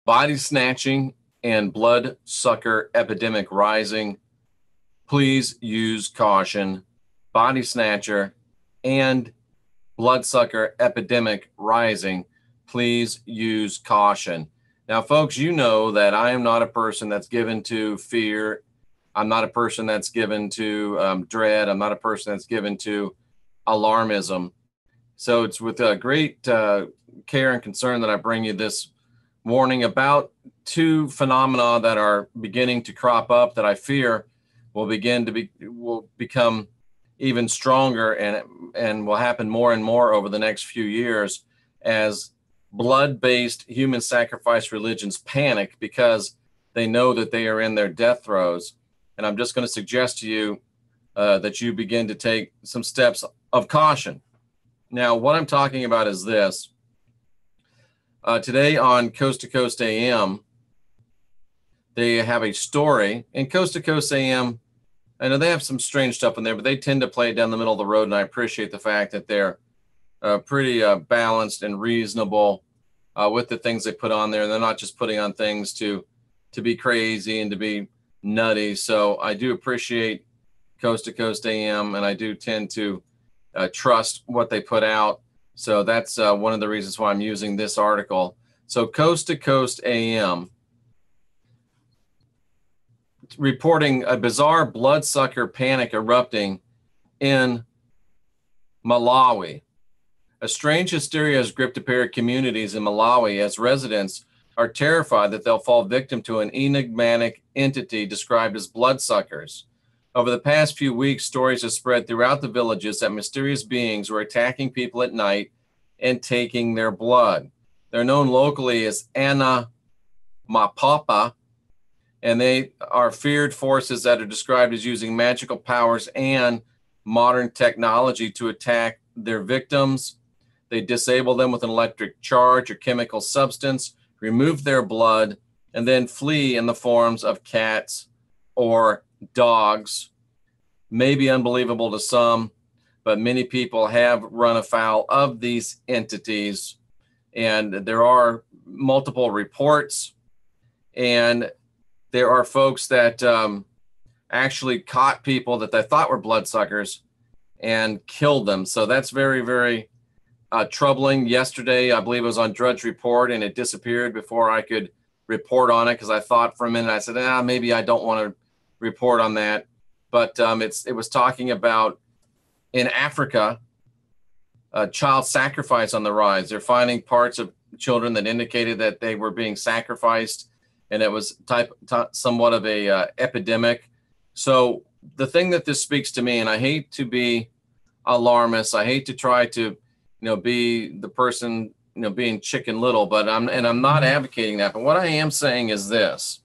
body snatching and blood sucker epidemic rising. Please use caution. Body snatcher and bloodsucker epidemic rising. Please use caution. Now, folks, you know that I am not a person that's given to fear. I'm not a person that's given to dread. I'm not a person that's given to alarmism. So it's with great care and concern that I bring you this warning about two phenomena that are beginning to crop up that I fear will become even stronger and will happen more and more over the next few years as blood-based human sacrifice religions panic because they know that they are in their death throes. And I'm just going to suggest to you that you begin to take some steps of caution. Now, what I'm talking about is this. Today on Coast to Coast AM, they have a story. In Coast to Coast AM, I know they have some strange stuff in there, but they tend to play it down the middle of the road, and I appreciate the fact that they're pretty balanced and reasonable with the things they put on there. They're not just putting on things to be crazy and to be nutty. So I do appreciate Coast to Coast AM, and I do tend to trust what they put out. So that's one of the reasons why I'm using this article. So Coast to Coast AM reporting a bizarre bloodsucker panic erupting in Malawi. A strange hysteria has gripped a pair of communities in Malawi as residents are terrified that they'll fall victim to an enigmatic entity described as bloodsuckers. Over the past few weeks, stories have spread throughout the villages that mysterious beings were attacking people at night and taking their blood. They're known locally as Ana Mapapa, and they are feared forces that are described as using magical powers and modern technology to attack their victims. They disable them with an electric charge or chemical substance, remove their blood, and then flee in the forms of cats or dogs. May be unbelievable to some, but many people have run afoul of these entities, and there are multiple reports, and there are folks that actually caught people that they thought were bloodsuckers and killed them. So that's very, very troubling. Yesterday, I believe it was on Drudge Report, and it disappeared before I could report on it because I thought for a minute, I said, maybe I don't want to report on that. But it was talking about in Africa, child sacrifice on the rise. They're finding parts of children that indicated that they were being sacrificed, and it was somewhat of a epidemic. So the thing that this speaks to me, and I hate to be alarmist, I hate to try to, be the person, being Chicken Little, but I'm not advocating that. But what I am saying is this.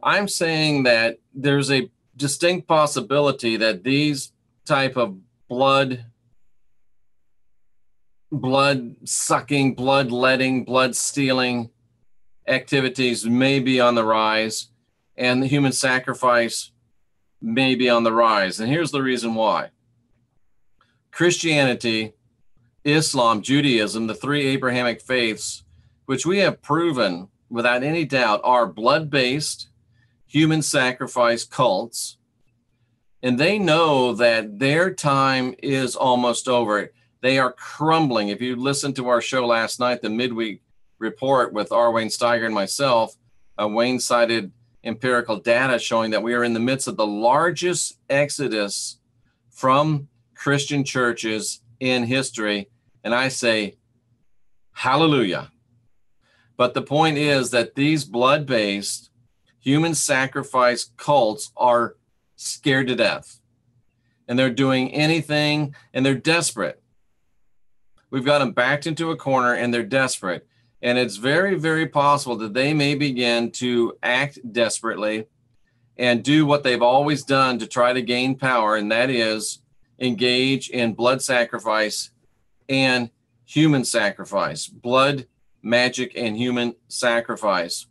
I'm saying that there's a distinct possibility that these type of blood sucking, blood letting, blood stealing activities may be on the rise, and the human sacrifice may be on the rise. And here's the reason why. Christianity, Islam, Judaism, the three Abrahamic faiths, which we have proven without any doubt are blood-based human sacrifice cults, and they know that their time is almost over. They are crumbling. If you listened to our show last night, the midweek report with R. Wayne Steiger and myself, Wayne cited empirical data showing that we are in the midst of the largest exodus from Christian churches in history. And I say, hallelujah. But the point is that these blood-based human sacrifice cults are scared to death. And they're doing anything, and they're desperate. We've got them backed into a corner, and they're desperate. And it's very, very possible that they may begin to act desperately and do what they've always done to try to gain power, and that is engage in blood sacrifice and human sacrifice, blood, magic, and human sacrifice.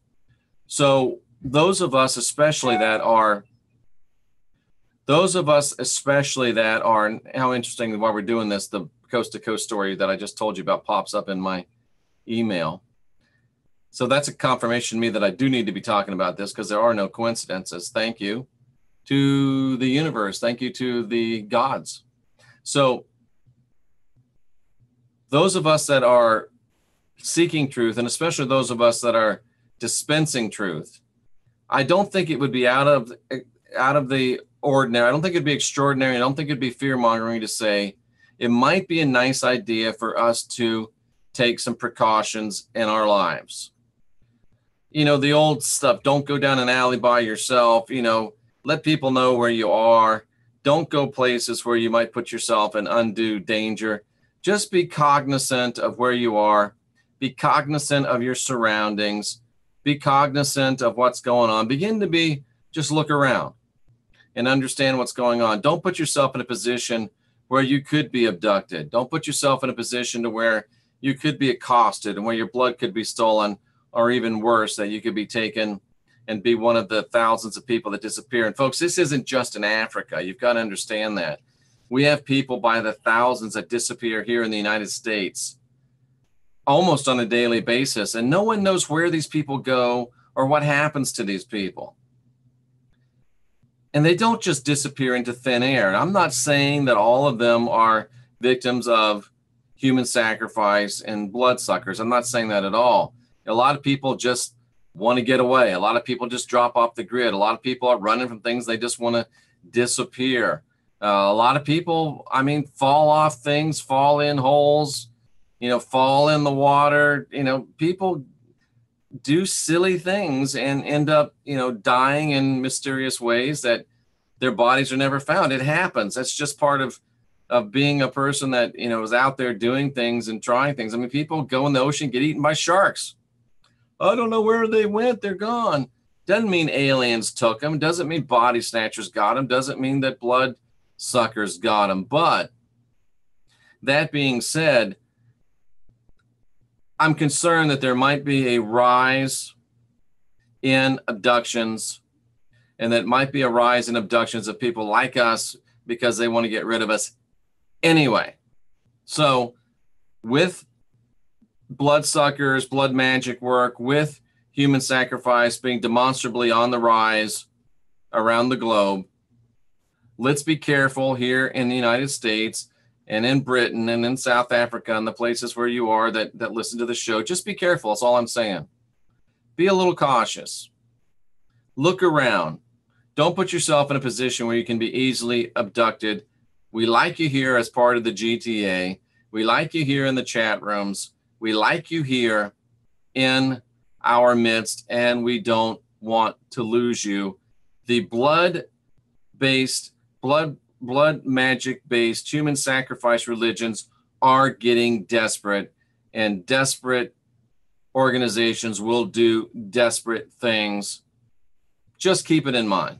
So those of us especially that are, how interesting while we're doing this, the Coast to Coast story that I just told you about pops up in my email. So that's a confirmation to me that I do need to be talking about this, because there are no coincidences. Thank you to the universe. Thank you to the gods. So those of us that are seeking truth, and especially those of us that are dispensing truth, I don't think it would be out of the ordinary. I don't think it'd be extraordinary. I don't think it'd be fear-mongering to say it might be a nice idea for us to take some precautions in our lives. You know, the old stuff, don't go down an alley by yourself, you know, let people know where you are. Don't go places where you might put yourself in undue danger. Just be cognizant of where you are. Be cognizant of your surroundings. Be cognizant of what's going on. Begin to just look around and understand what's going on. Don't put yourself in a position where you could be abducted. Don't put yourself in a position to where you could be accosted and where your blood could be stolen, or even worse, that you could be taken and be one of the thousands of people that disappear. And folks, this isn't just in Africa. You've got to understand that. We have people by the thousands that disappear here in the United States almost on a daily basis, and no one knows where these people go or what happens to these people. And they don't just disappear into thin air. And I'm not saying that all of them are victims of human sacrifice and bloodsuckers. I'm not saying that at all. A lot of people just want to get away. A lot of people just drop off the grid. A lot of people are running from things. They just want to disappear. A lot of people, I mean, fall off things, fall in holes, you know, fall in the water. You know, people do silly things and end up, you know, dying in mysterious ways that their bodies are never found. It happens. That's just part of being a person that, you know, is out there doing things and trying things. I mean, people go in the ocean, get eaten by sharks. I don't know where they went. They're gone. Doesn't mean aliens took them. Doesn't mean body snatchers got them. Doesn't mean that blood suckers got them. But that being said, I'm concerned that there might be a rise in abductions, and that might be a rise in abductions of people like us because they want to get rid of us anyway. So with bloodsuckers, blood magic work, with human sacrifice being demonstrably on the rise around the globe, let's be careful here in the United States and in Britain and in South Africa and the places where you are that listen to the show. Just be careful. That's all I'm saying. Be a little cautious. Look around. Don't put yourself in a position where you can be easily abducted. We like you here as part of the GTA. We like you here in the chat rooms. We like you here in our midst, and we don't want to lose you. The blood magic-based human sacrifice religions are getting desperate, and desperate organizations will do desperate things. Just keep it in mind.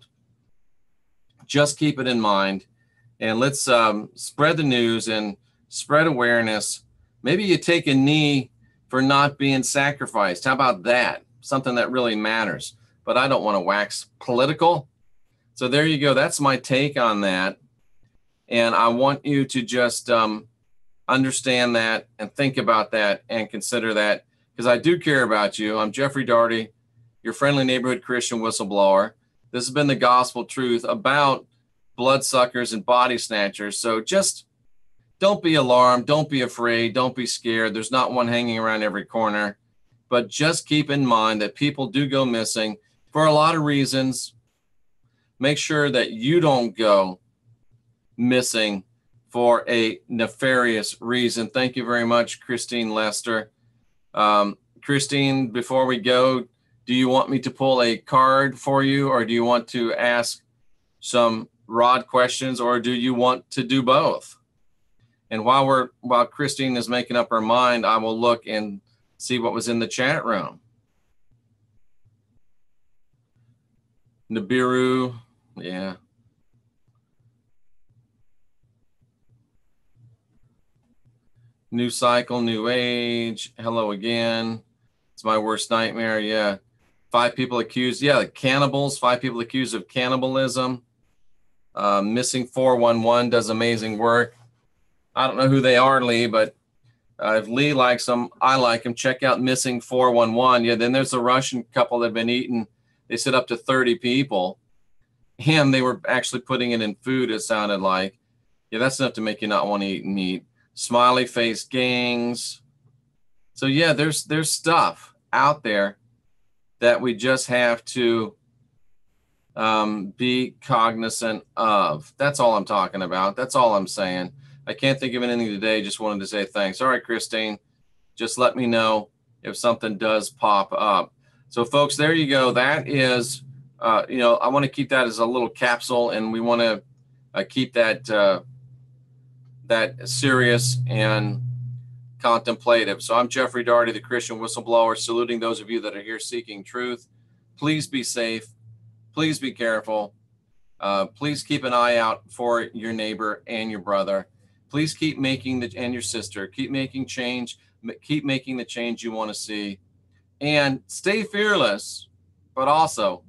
Just keep it in mind, and let's spread the news and spread awareness. Maybe you take a knee for not being sacrificed. How about that? Something that really matters. But I don't want to wax political. So there you go. That's my take on that. And I want you to just understand that and think about that and consider that, because I do care about you. I'm Jeffrey Daugherty, your friendly neighborhood Christian whistleblower. This has been the gospel truth about bloodsuckers and body snatchers. So just don't be alarmed. Don't be afraid. Don't be scared. There's not one hanging around every corner. But just keep in mind that people do go missing for a lot of reasons. Make sure that you don't go missing for a nefarious reason. Thank you very much, Christine Lester. Christine, before we go, do you want me to pull a card for you, or do you want to ask some rod questions, or do you want to do both? And while Christine is making up her mind, I will look and see what was in the chat room. Nibiru, yeah. New cycle, new age. Hello again. It's my worst nightmare. Yeah. 5 people accused. Yeah, cannibals. 5 people accused of cannibalism. Missing 411 does amazing work. I don't know who they are, Lee, but If Lee likes them, I like them. Check out Missing 411. Yeah, then there's a Russian couple that have been eating. They said up to 30 people. And they were actually putting it in food, it sounded like. Yeah, that's enough to make you not want to eat meat. Smiley face gangs. So yeah, there's stuff out there that we just have to be cognizant of. That's all I'm talking about. That's all I'm saying. I can't think of anything today. Just wanted to say thanks. All right, Christine, just let me know if something does pop up. So folks, there you go. That is, I want to keep that as a little capsule, and we want to keep that that serious and contemplative. So I'm Jeffrey Daugherty, the Christian Whistleblower, saluting those of you that are here seeking truth. Please be safe. Please be careful. Please keep an eye out for your neighbor and your brother. Please keep making and your sister, keep making change, keep making the change you want to see, and stay fearless, but also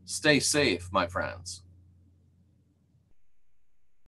stay safe, my friends.